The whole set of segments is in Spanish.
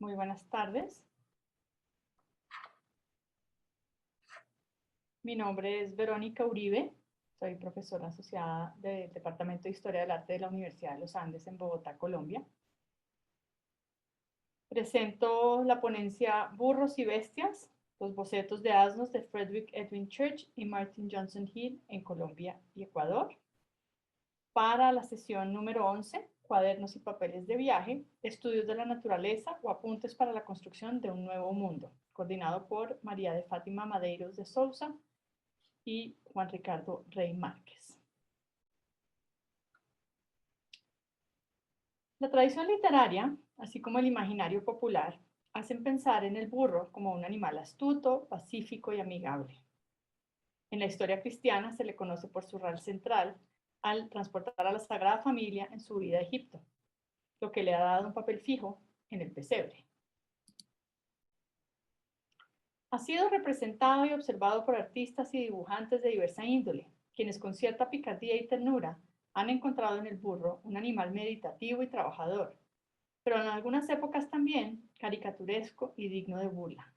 Muy buenas tardes. Mi nombre es Verónica Uribe. Soy profesora asociada del Departamento de Historia del Arte de la Universidad de los Andes en Bogotá, Colombia. Presento la ponencia Burros y Bestias, los bocetos de asnos de Frederick Edwin Church y Martin Johnson Hill en Colombia y Ecuador. Para la sesión número 11, Cuadernos y papeles de viaje, estudios de la naturaleza o apuntes para la construcción de un nuevo mundo, coordinado por María de Fátima Madeiros de Sousa y Juan Ricardo Rey Márquez. La tradición literaria, así como el imaginario popular, hacen pensar en el burro como un animal astuto, pacífico y amigable. En la historia cristiana se le conoce por su rol central al transportar a la Sagrada Familia en su huida a Egipto, lo que le ha dado un papel fijo en el pesebre. Ha sido representado y observado por artistas y dibujantes de diversa índole, quienes con cierta picardía y ternura han encontrado en el burro un animal meditativo y trabajador, pero en algunas épocas también caricaturesco y digno de burla.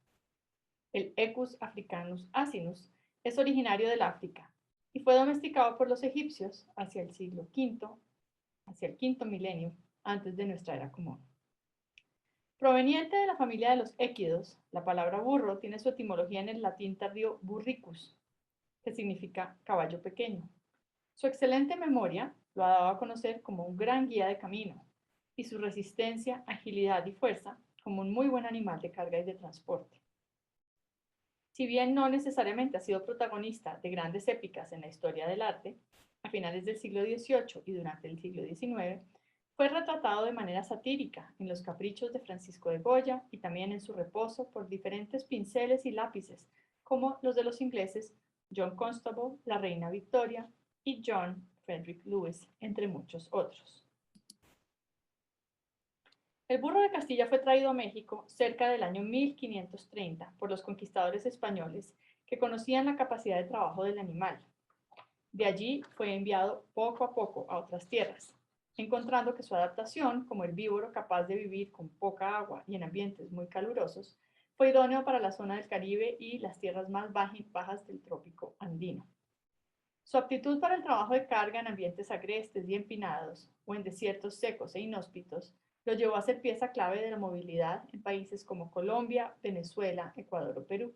El Equus africanus asinus es originario del África y fue domesticado por los egipcios hacia el siglo V, hacia el quinto milenio antes de nuestra era común. Proveniente de la familia de los équidos, la palabra burro tiene su etimología en el latín tardío burricus, que significa caballo pequeño. Su excelente memoria lo ha dado a conocer como un gran guía de camino, y su resistencia, agilidad y fuerza como un muy buen animal de carga y de transporte. Si bien no necesariamente ha sido protagonista de grandes épicas en la historia del arte, a finales del siglo XVIII y durante el siglo XIX, fue retratado de manera satírica en Los Caprichos de Francisco de Goya y también en su reposo por diferentes pinceles y lápices, como los de los ingleses John Constable, la reina Victoria y John Frederick Lewis, entre muchos otros. El burro de Castilla fue traído a México cerca del año 1530 por los conquistadores españoles que conocían la capacidad de trabajo del animal. De allí fue enviado poco a poco a otras tierras, encontrando que su adaptación como herbívoro capaz de vivir con poca agua y en ambientes muy calurosos fue idóneo para la zona del Caribe y las tierras más bajas del trópico andino. Su aptitud para el trabajo de carga en ambientes agrestes y empinados o en desiertos secos e inhóspitos lo llevó a ser pieza clave de la movilidad en países como Colombia, Venezuela, Ecuador o Perú.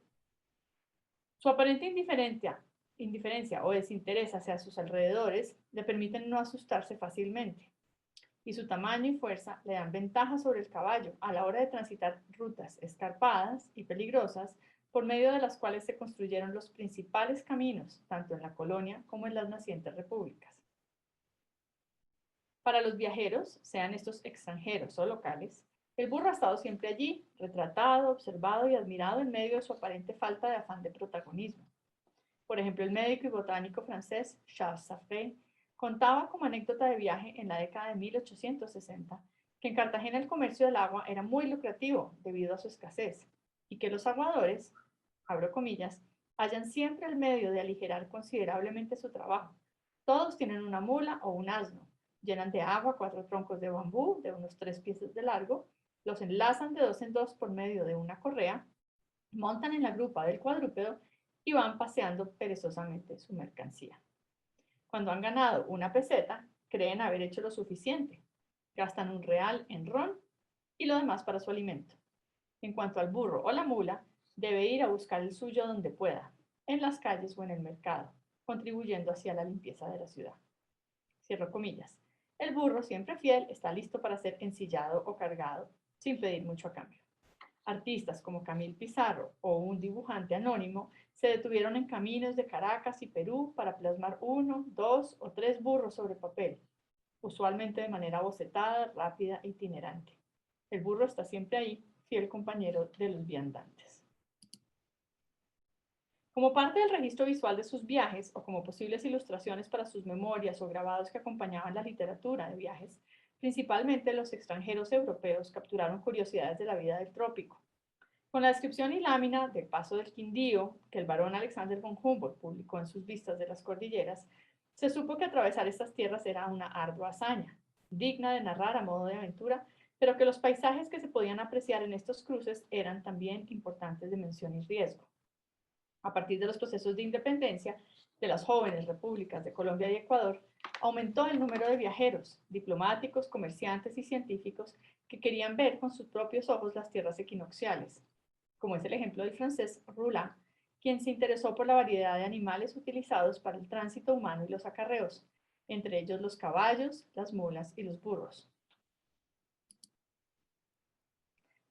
Su aparente indiferencia o desinterés hacia sus alrededores le permiten no asustarse fácilmente, y su tamaño y fuerza le dan ventaja sobre el caballo a la hora de transitar rutas escarpadas y peligrosas por medio de las cuales se construyeron los principales caminos, tanto en la colonia como en las nacientes repúblicas. Para los viajeros, sean estos extranjeros o locales, el burro ha estado siempre allí, retratado, observado y admirado en medio de su aparente falta de afán de protagonismo. Por ejemplo, el médico y botánico francés Charles Saffray contaba como anécdota de viaje en la década de 1860 que en Cartagena el comercio del agua era muy lucrativo debido a su escasez y que los aguadores, abro comillas, hallan siempre el medio de aligerar considerablemente su trabajo. Todos tienen una mula o un asno, llenan de agua 4 troncos de bambú de unos 3 pies de largo, los enlazan de 2 en 2 por medio de una correa, montan en la grupa del cuadrúpedo y van paseando perezosamente su mercancía. Cuando han ganado una peseta, creen haber hecho lo suficiente. Gastan un real en ron y lo demás para su alimento. En cuanto al burro o la mula, debe ir a buscar el suyo donde pueda, en las calles o en el mercado, contribuyendo hacia la limpieza de la ciudad. Cierro comillas. El burro, siempre fiel, está listo para ser ensillado o cargado, sin pedir mucho a cambio. Artistas como Camille Pizarro o un dibujante anónimo se detuvieron en caminos de Caracas y Perú para plasmar 1, 2 o 3 burros sobre papel, usualmente de manera bocetada, rápida e itinerante. El burro está siempre ahí, fiel compañero de los viandantes. Como parte del registro visual de sus viajes o como posibles ilustraciones para sus memorias o grabados que acompañaban la literatura de viajes, principalmente los extranjeros europeos capturaron curiosidades de la vida del trópico. Con la descripción y lámina del Paso del Quindío, que el barón Alexander von Humboldt publicó en sus vistas de las cordilleras, se supo que atravesar estas tierras era una ardua hazaña, digna de narrar a modo de aventura, pero que los paisajes que se podían apreciar en estos cruces eran también importantes de mención y riesgo. A partir de los procesos de independencia de las jóvenes repúblicas de Colombia y Ecuador, aumentó el número de viajeros, diplomáticos, comerciantes y científicos que querían ver con sus propios ojos las tierras equinocciales, como es el ejemplo del francés Roulin, quien se interesó por la variedad de animales utilizados para el tránsito humano y los acarreos, entre ellos los caballos, las mulas y los burros.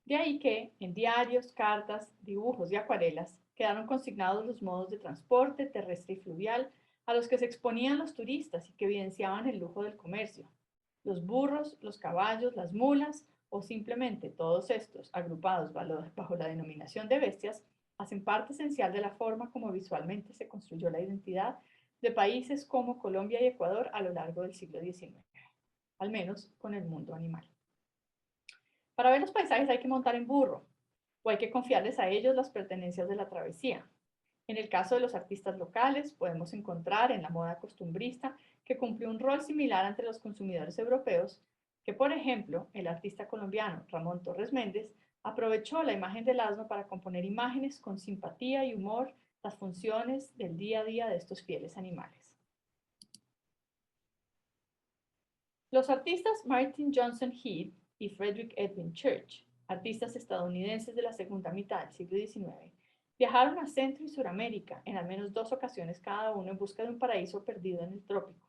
De ahí que, en diarios, cartas, dibujos y acuarelas, quedaron consignados los modos de transporte terrestre y fluvial a los que se exponían los turistas y que evidenciaban el lujo del comercio. Los burros, los caballos, las mulas o simplemente todos estos, agrupados bajo la denominación de bestias, hacen parte esencial de la forma como visualmente se construyó la identidad de países como Colombia y Ecuador a lo largo del siglo XIX, al menos con el mundo animal. Para ver los paisajes hay que montar en burro o hay que confiarles a ellos las pertenencias de la travesía. En el caso de los artistas locales, podemos encontrar en la moda costumbrista que cumplió un rol similar ante los consumidores europeos, que por ejemplo, el artista colombiano Ramón Torres Méndez aprovechó la imagen del asno para componer imágenes con simpatía y humor las funciones del día a día de estos fieles animales. Los artistas Martin Johnson Heath y Frederick Edwin Church, artistas estadounidenses de la segunda mitad del siglo XIX, viajaron a Centro y Suramérica en al menos 2 ocasiones cada uno en busca de un paraíso perdido en el trópico,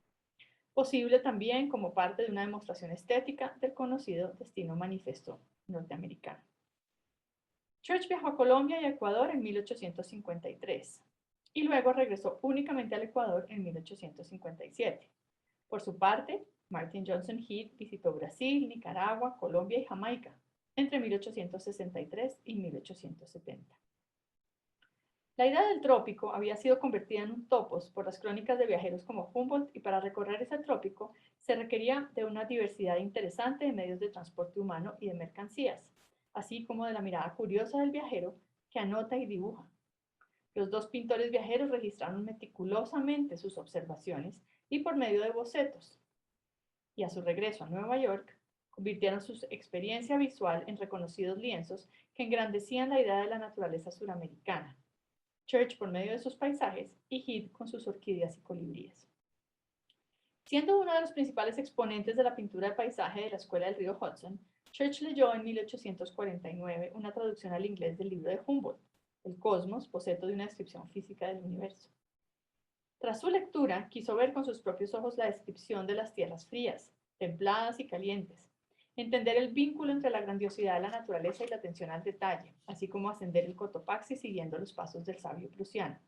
posible también como parte de una demostración estética del conocido destino manifiesto norteamericano. Church viajó a Colombia y a Ecuador en 1853 y luego regresó únicamente al Ecuador en 1857. Por su parte, Martin Johnson Heath visitó Brasil, Nicaragua, Colombia y Jamaica entre 1863 y 1870. La idea del trópico había sido convertida en un topos por las crónicas de viajeros como Humboldt y para recorrer ese trópico se requería de una diversidad interesante de medios de transporte humano y de mercancías, así como de la mirada curiosa del viajero que anota y dibuja. Los 2 pintores viajeros registraron meticulosamente sus observaciones y por medio de bocetos, y a su regreso a Nueva York, convirtieron su experiencia visual en reconocidos lienzos que engrandecían la idea de la naturaleza suramericana. Church por medio de sus paisajes y Heath con sus orquídeas y colibríes. Siendo uno de los principales exponentes de la pintura de paisaje de la Escuela del Río Hudson, Church leyó en 1849 una traducción al inglés del libro de Humboldt, El Cosmos, boceto de una descripción física del universo. Tras su lectura, quiso ver con sus propios ojos la descripción de las tierras frías, templadas y calientes, entender el vínculo entre la grandiosidad de la naturaleza y la atención al detalle, así como ascender el Cotopaxi siguiendo los pasos del sabio prusiano.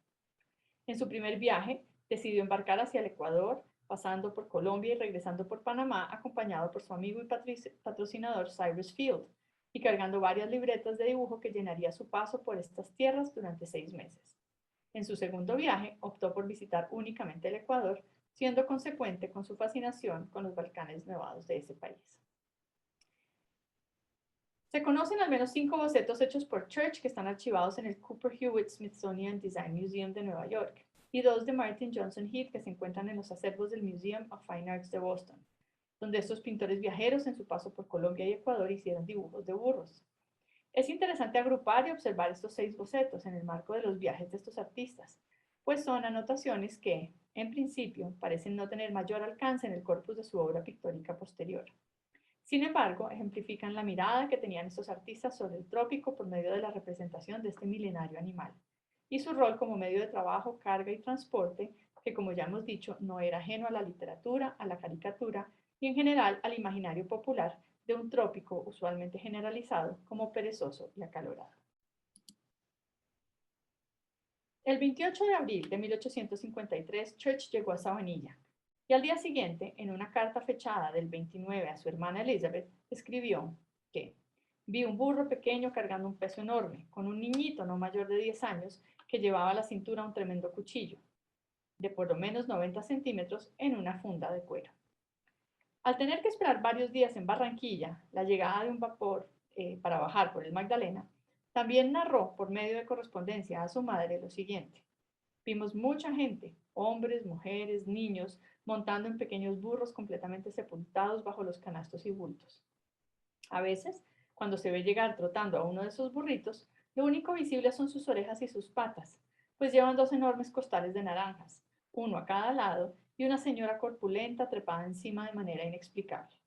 En su primer viaje, decidió embarcar hacia el Ecuador, pasando por Colombia y regresando por Panamá, acompañado por su amigo y patrocinador Cyrus Field, y cargando varias libretas de dibujo que llenaría su paso por estas tierras durante 6 meses. En su segundo viaje, optó por visitar únicamente el Ecuador, siendo consecuente con su fascinación con los volcanes nevados de ese país. Se conocen al menos 5 bocetos hechos por Church que están archivados en el Cooper Hewitt Smithsonian Design Museum de Nueva York y 2 de Martin Johnson Heath que se encuentran en los acervos del Museum of Fine Arts de Boston, donde estos pintores viajeros en su paso por Colombia y Ecuador hicieron dibujos de burros. Es interesante agrupar y observar estos 6 bocetos en el marco de los viajes de estos artistas, pues son anotaciones que, en principio, parecen no tener mayor alcance en el corpus de su obra pictórica posterior. Sin embargo, ejemplifican la mirada que tenían estos artistas sobre el trópico por medio de la representación de este milenario animal, y su rol como medio de trabajo, carga y transporte, que como ya hemos dicho, no era ajeno a la literatura, a la caricatura y en general al imaginario popular de un trópico usualmente generalizado como perezoso y acalorado. El 28 de abril de 1853, Church llegó a Sabanilla, y al día siguiente, en una carta fechada del 29 a su hermana Elizabeth, escribió que vi un burro pequeño cargando un peso enorme, con un niñito no mayor de 10 años que llevaba a la cintura un tremendo cuchillo, de por lo menos 90 centímetros, en una funda de cuero. Al tener que esperar varios días en Barranquilla la llegada de un vapor para bajar por el Magdalena, también narró por medio de correspondencia a su madre lo siguiente. Vimos mucha gente, hombres, mujeres, niños, montando en pequeños burros completamente sepultados bajo los canastos y bultos. A veces, cuando se ve llegar trotando a uno de esos burritos, lo único visible son sus orejas y sus patas, pues llevan dos enormes costales de naranjas, uno a cada lado, y una señora corpulenta trepada encima de manera inexplicable.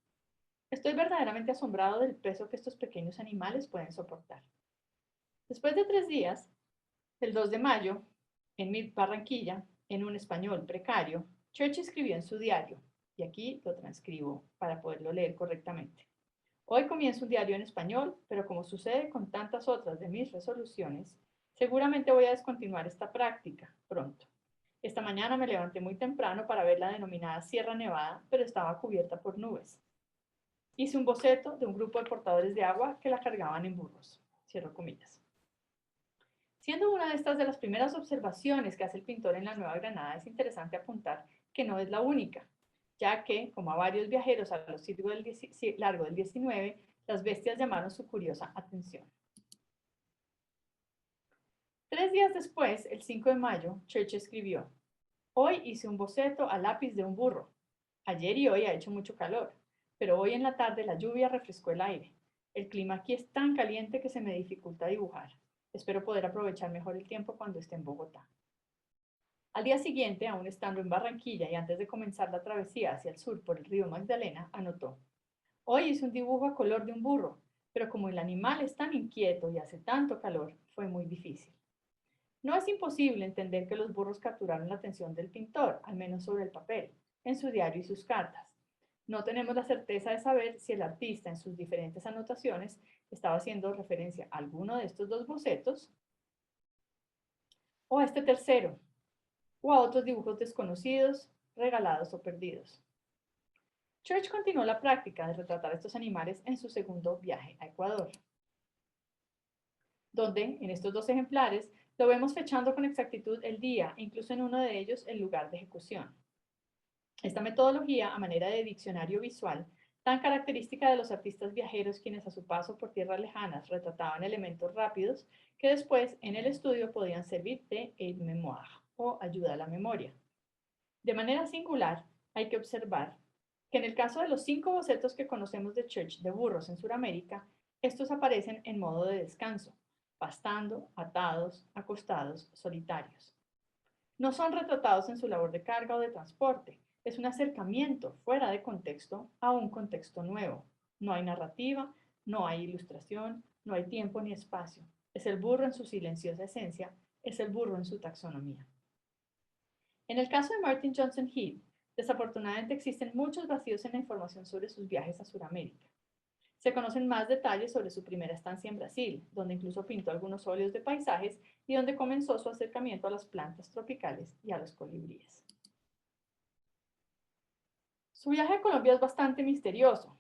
Estoy verdaderamente asombrado del peso que estos pequeños animales pueden soportar. Después de 3 días, el 2 de mayo, en Barranquilla, en un español precario, Church escribió en su diario, y aquí lo transcribo para poderlo leer correctamente. Hoy comienzo un diario en español, pero como sucede con tantas otras de mis resoluciones, seguramente voy a descontinuar esta práctica pronto. Esta mañana me levanté muy temprano para ver la denominada Sierra Nevada, pero estaba cubierta por nubes. Hice un boceto de un grupo de portadores de agua que la cargaban en burros. Cierro comillas. Siendo una de estas de las primeras observaciones que hace el pintor en la Nueva Granada, es interesante apuntar que no es la única, ya que, como a varios viajeros a lo largo del XIX, las bestias llamaron su curiosa atención. 3 días después, el 5 de mayo, Church escribió: hoy hice un boceto a lápiz de un burro. Ayer y hoy ha hecho mucho calor, pero hoy en la tarde la lluvia refrescó el aire. El clima aquí es tan caliente que se me dificulta dibujar. Espero poder aprovechar mejor el tiempo cuando esté en Bogotá. Al día siguiente, aún estando en Barranquilla y antes de comenzar la travesía hacia el sur por el río Magdalena, anotó: hoy hice un dibujo a color de un burro, pero como el animal es tan inquieto y hace tanto calor, fue muy difícil. No es imposible entender que los burros capturaron la atención del pintor, al menos sobre el papel, en su diario y sus cartas. No tenemos la certeza de saber si el artista en sus diferentes anotaciones estaba haciendo referencia a alguno de estos dos bocetos o a este tercero, o a otros dibujos desconocidos, regalados o perdidos. Church continuó la práctica de retratar estos animales en su segundo viaje a Ecuador, donde, en estos dos ejemplares, lo vemos fechando con exactitud el día e incluso en uno de ellos el lugar de ejecución. Esta metodología, a manera de diccionario visual, tan característica de los artistas viajeros quienes a su paso por tierras lejanas retrataban elementos rápidos que después en el estudio podían servir de aide-mémoire o ayuda a la memoria. De manera singular, hay que observar que en el caso de los 5 bocetos que conocemos de Church de burros en Sudamérica, estos aparecen en modo de descanso, pastando, atados, acostados, solitarios. No son retratados en su labor de carga o de transporte, es un acercamiento fuera de contexto a un contexto nuevo. No hay narrativa, no hay ilustración, no hay tiempo ni espacio. Es el burro en su silenciosa esencia, es el burro en su taxonomía. En el caso de Martin Johnson Heath, desafortunadamente existen muchos vacíos en la información sobre sus viajes a Sudamérica. Se conocen más detalles sobre su primera estancia en Brasil, donde incluso pintó algunos óleos de paisajes y donde comenzó su acercamiento a las plantas tropicales y a los colibríes. Su viaje a Colombia es bastante misterioso,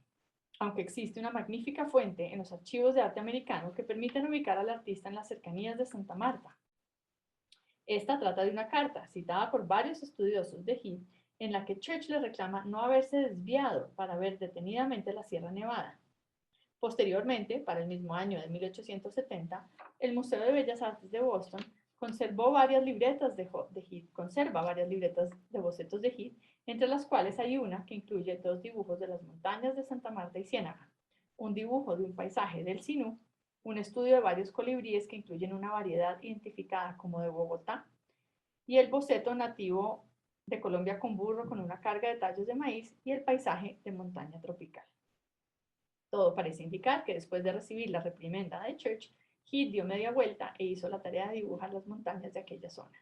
aunque existe una magnífica fuente en los archivos de arte americano que permiten ubicar al artista en las cercanías de Santa Marta. Esta trata de una carta citada por varios estudiosos de Heath en la que Church le reclama no haberse desviado para ver detenidamente la Sierra Nevada. Posteriormente, para el mismo año de 1870, el Museo de Bellas Artes de Boston conserva varias libretas de bocetos de Heath, entre las cuales hay una que incluye 2 dibujos de las montañas de Santa Marta y Ciénaga, un dibujo de un paisaje del Sinú, un estudio de varios colibríes que incluyen una variedad identificada como de Bogotá, y el boceto nativo de Colombia con burro con una carga de tallos de maíz y el paisaje de montaña tropical. Todo parece indicar que después de recibir la reprimenda de Church, Heath dio media vuelta e hizo la tarea de dibujar las montañas de aquella zona.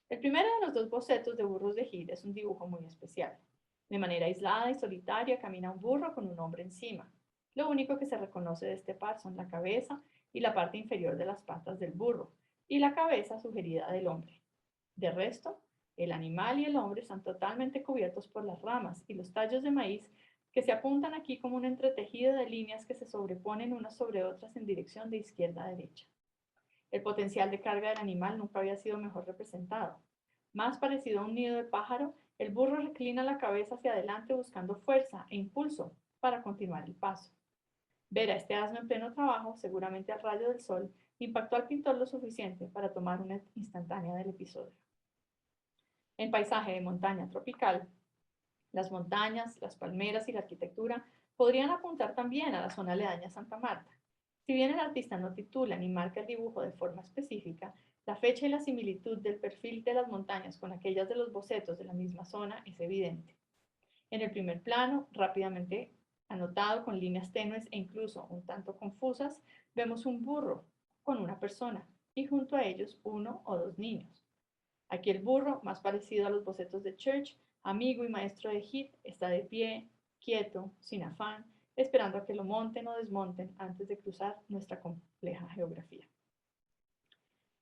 El primero de los 2 bocetos de burros de Heath es un dibujo muy especial. De manera aislada y solitaria camina un burro con un hombre encima. Lo único que se reconoce de este par son la cabeza y la parte inferior de las patas del burro, y la cabeza sugerida del hombre. De resto, el animal y el hombre están totalmente cubiertos por las ramas y los tallos de maíz que se apuntan aquí como un entretejido de líneas que se sobreponen unas sobre otras en dirección de izquierda a derecha. El potencial de carga del animal nunca había sido mejor representado. Más parecido a un nido de pájaro, el burro reclina la cabeza hacia adelante buscando fuerza e impulso para continuar el paso. Ver a este asno en pleno trabajo, seguramente al rayo del sol, impactó al pintor lo suficiente para tomar una instantánea del episodio. En paisaje de montaña tropical, las montañas, las palmeras y la arquitectura podrían apuntar también a la zona aledaña a Santa Marta. Si bien el artista no titula ni marca el dibujo de forma específica, la fecha y la similitud del perfil de las montañas con aquellas de los bocetos de la misma zona es evidente. En el primer plano, rápidamente anotado con líneas tenues e incluso un tanto confusas, vemos un burro con una persona y junto a ellos uno o dos niños. Aquí el burro, más parecido a los bocetos de Church, amigo y maestro de Heath, está de pie, quieto, sin afán, esperando a que lo monten o desmonten antes de cruzar nuestra compleja geografía.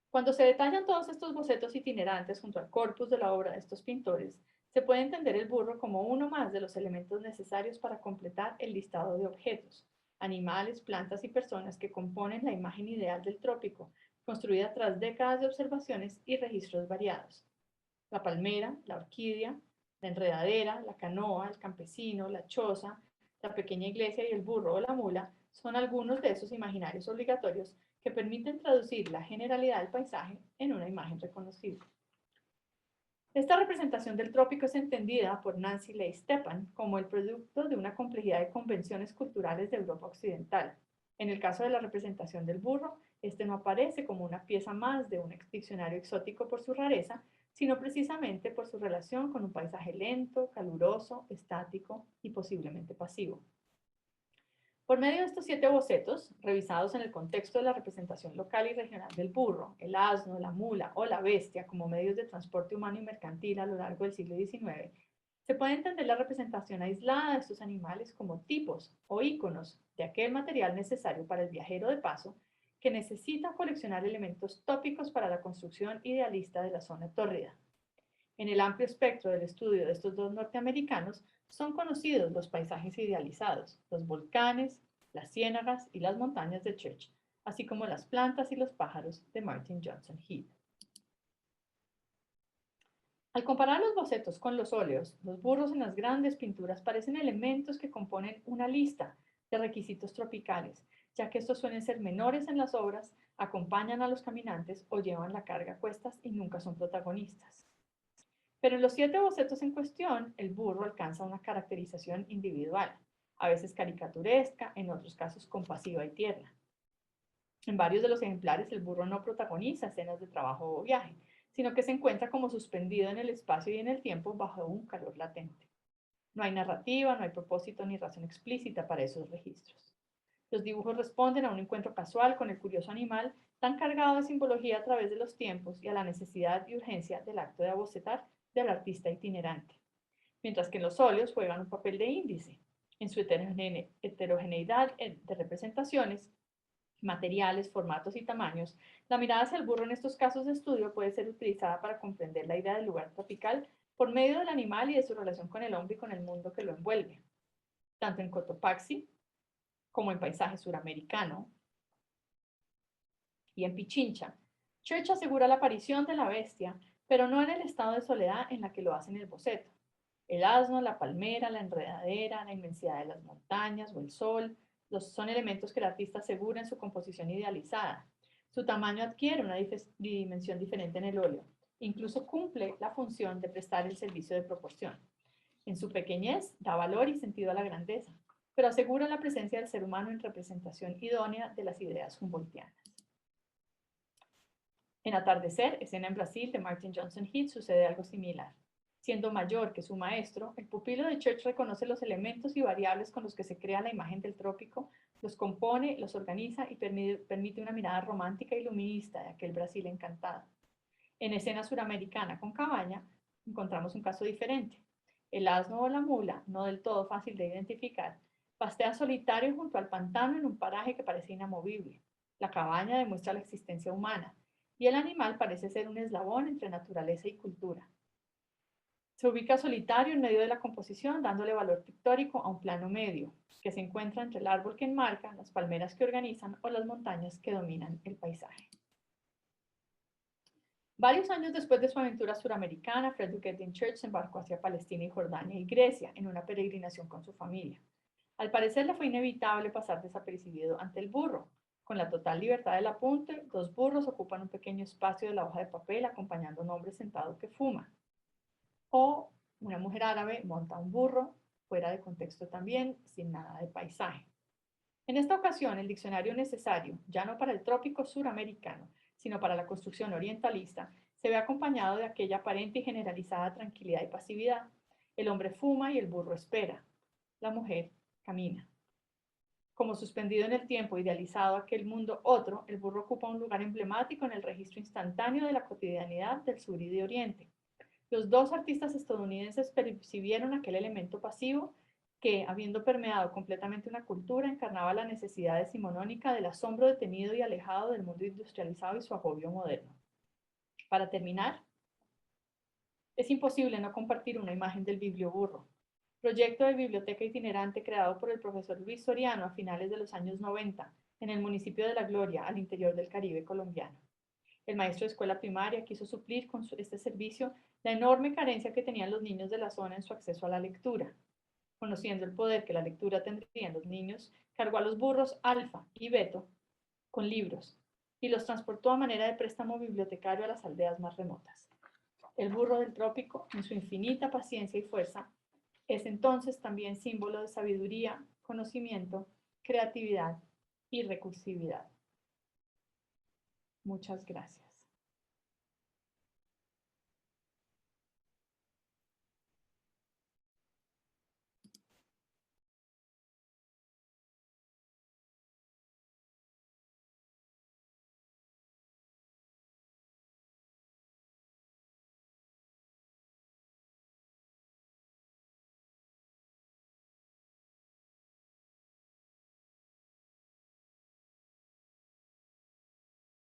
Cuando se detallan todos estos bocetos itinerantes junto al corpus de la obra de estos pintores, se puede entender el burro como uno más de los elementos necesarios para completar el listado de objetos, animales, plantas y personas que componen la imagen ideal del trópico, construida tras décadas de observaciones y registros variados. La palmera, la orquídea, la enredadera, la canoa, el campesino, la choza, la pequeña iglesia y el burro o la mula son algunos de esos imaginarios obligatorios que permiten traducir la generalidad del paisaje en una imagen reconocible. Esta representación del trópico es entendida por Nancy Leigh Stepan como el producto de una complejidad de convenciones culturales de Europa Occidental. En el caso de la representación del burro, este no aparece como una pieza más de un diccionario exótico por su rareza, sino precisamente por su relación con un paisaje lento, caluroso, estático y posiblemente pasivo. Por medio de estos 7 bocetos, revisados en el contexto de la representación local y regional del burro, el asno, la mula o la bestia como medios de transporte humano y mercantil a lo largo del siglo XIX, se puede entender la representación aislada de estos animales como tipos o íconos de aquel material necesario para el viajero de paso que necesita coleccionar elementos tópicos para la construcción idealista de la zona tórrida. En el amplio espectro del estudio de estos dos norteamericanos, son conocidos los paisajes idealizados, los volcanes, las ciénagas y las montañas de Church, así como las plantas y los pájaros de Martin Johnson Heath. Al comparar los bocetos con los óleos, los burros en las grandes pinturas parecen elementos que componen una lista de requisitos tropicales, ya que estos suelen ser menores en las obras, acompañan a los caminantes o llevan la carga a cuestas y nunca son protagonistas. Pero en los 7 bocetos en cuestión, el burro alcanza una caracterización individual, a veces caricaturesca, en otros casos compasiva y tierna. En varios de los ejemplares, el burro no protagoniza escenas de trabajo o viaje, sino que se encuentra como suspendido en el espacio y en el tiempo bajo un calor latente. No hay narrativa, no hay propósito ni razón explícita para esos registros. Los dibujos responden a un encuentro casual con el curioso animal, tan cargado de simbología a través de los tiempos y a la necesidad y urgencia del acto de abocetar del artista itinerante, mientras que en los óleos juegan un papel de índice. En su heterogeneidad de representaciones, materiales, formatos y tamaños, la mirada hacia el burro en estos casos de estudio puede ser utilizada para comprender la idea del lugar tropical por medio del animal y de su relación con el hombre y con el mundo que lo envuelve. Tanto en Cotopaxi como en paisaje suramericano y en Pichincha, Church asegura la aparición de la bestia, pero no en el estado de soledad en la que lo hace en el boceto. El asno, la palmera, la enredadera, la inmensidad de las montañas o el sol son elementos que el artista asegura en su composición idealizada. Su tamaño adquiere una dimensión diferente en el óleo. Incluso cumple la función de prestar el servicio de proporción. En su pequeñez da valor y sentido a la grandeza, pero asegura la presencia del ser humano en representación idónea de las ideas humboldtianas. En Atardecer, escena en Brasil de Martin Johnson Heath, sucede algo similar. Siendo mayor que su maestro, el pupilo de Church reconoce los elementos y variables con los que se crea la imagen del trópico, los compone, los organiza y permite una mirada romántica y luminista de aquel Brasil encantado. En Escena Suramericana con Cabaña, encontramos un caso diferente. El asno o la mula, no del todo fácil de identificar, pastea solitario junto al pantano en un paraje que parece inamovible. La cabaña demuestra la existencia humana, y el animal parece ser un eslabón entre naturaleza y cultura. Se ubica solitario en medio de la composición, dándole valor pictórico a un plano medio, que se encuentra entre el árbol que enmarca, las palmeras que organizan o las montañas que dominan el paisaje. Varios años después de su aventura suramericana, Frederick Edwin Church se embarcó hacia Palestina y Jordania y Grecia en una peregrinación con su familia. Al parecer le fue inevitable pasar desapercibido ante el burro. Con la total libertad del apunte, 2 burros ocupan un pequeño espacio de la hoja de papel acompañando a un hombre sentado que fuma. O una mujer árabe monta un burro fuera de contexto también, sin nada de paisaje. En esta ocasión, el diccionario necesario, ya no para el trópico suramericano, sino para la construcción orientalista, se ve acompañado de aquella aparente y generalizada tranquilidad y pasividad. El hombre fuma y el burro espera. La mujer camina. Como suspendido en el tiempo, idealizado aquel mundo otro, el burro ocupa un lugar emblemático en el registro instantáneo de la cotidianidad del sur y de oriente. Los dos artistas estadounidenses percibieron aquel elemento pasivo que, habiendo permeado completamente una cultura, encarnaba la necesidad decimonónica del asombro detenido y alejado del mundo industrializado y su agobio moderno. Para terminar, es imposible no compartir una imagen del biblioburro, proyecto de biblioteca itinerante creado por el profesor Luis Soriano a finales de los años 90 en el municipio de La Gloria, al interior del Caribe colombiano. El maestro de escuela primaria quiso suplir con este servicio la enorme carencia que tenían los niños de la zona en su acceso a la lectura. Conociendo el poder que la lectura tendría en los niños, cargó a los burros Alfa y Beto con libros y los transportó a manera de préstamo bibliotecario a las aldeas más remotas. El burro del trópico, en su infinita paciencia y fuerza, es entonces también símbolo de sabiduría, conocimiento, creatividad y recursividad. Muchas gracias.